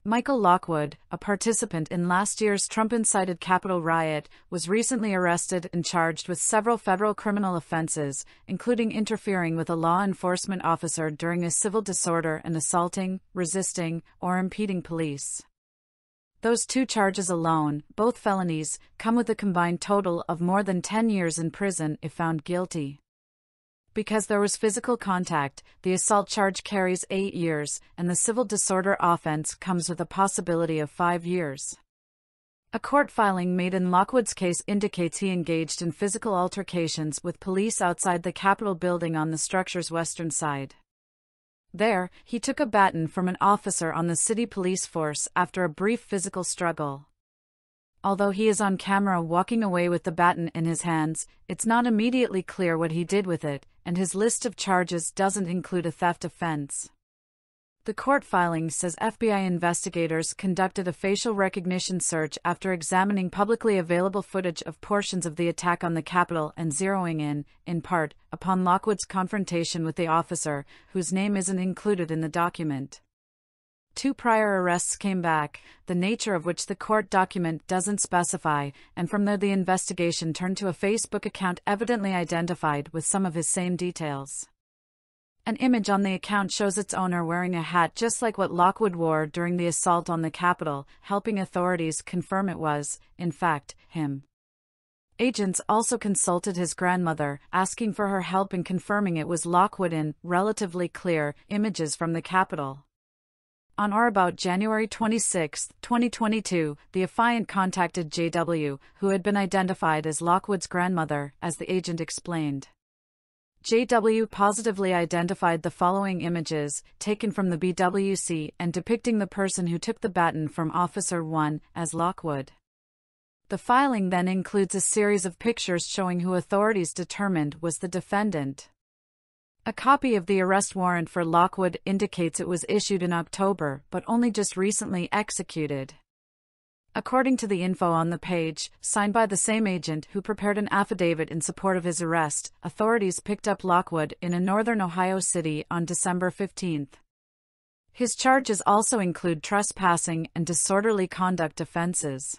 Michael Lockwood, a participant in last year's Trump-incited Capitol riot, was recently arrested and charged with several federal criminal offenses, including interfering with a law enforcement officer during a civil disorder and assaulting, resisting, or impeding police. Those two charges alone, both felonies, come with a combined total of more than 10 years in prison if found guilty. Because there was physical contact, the assault charge carries 8 years, and the civil disorder offense comes with a possibility of 5 years. A court filing made in Lockwood's case indicates he engaged in physical altercations with police outside the Capitol building on the structure's western side. There, he took a baton from an officer on the city police force after a brief physical struggle. Although he is on camera walking away with the baton in his hands, it's not immediately clear what he did with it, and his list of charges doesn't include a theft offense. The court filing says FBI investigators conducted a facial recognition search after examining publicly available footage of portions of the attack on the Capitol and zeroing in part, upon Lockwood's confrontation with the officer, whose name isn't included in the document. 2 prior arrests came back, the nature of which the court document doesn't specify, and from there the investigation turned to a Facebook account evidently identified with some of his same details. An image on the account shows its owner wearing a hat just like what Lockwood wore during the assault on the Capitol, helping authorities confirm it was, in fact, him. Agents also consulted his grandmother, asking for her help in confirming it was Lockwood in relatively clear images from the Capitol. On or about January 26, 2022, the affiant contacted J.W., who had been identified as Lockwood's grandmother, as the agent explained. J.W. positively identified the following images, taken from the BWC and depicting the person who took the baton from Officer 1, as Lockwood. The filing then includes a series of pictures showing who authorities determined was the defendant. A copy of the arrest warrant for Lockwood indicates it was issued in October, but only just recently executed. According to the info on the page, signed by the same agent who prepared an affidavit in support of his arrest, authorities picked up Lockwood in a northern Ohio city on December 15. His charges also include trespassing and disorderly conduct offenses.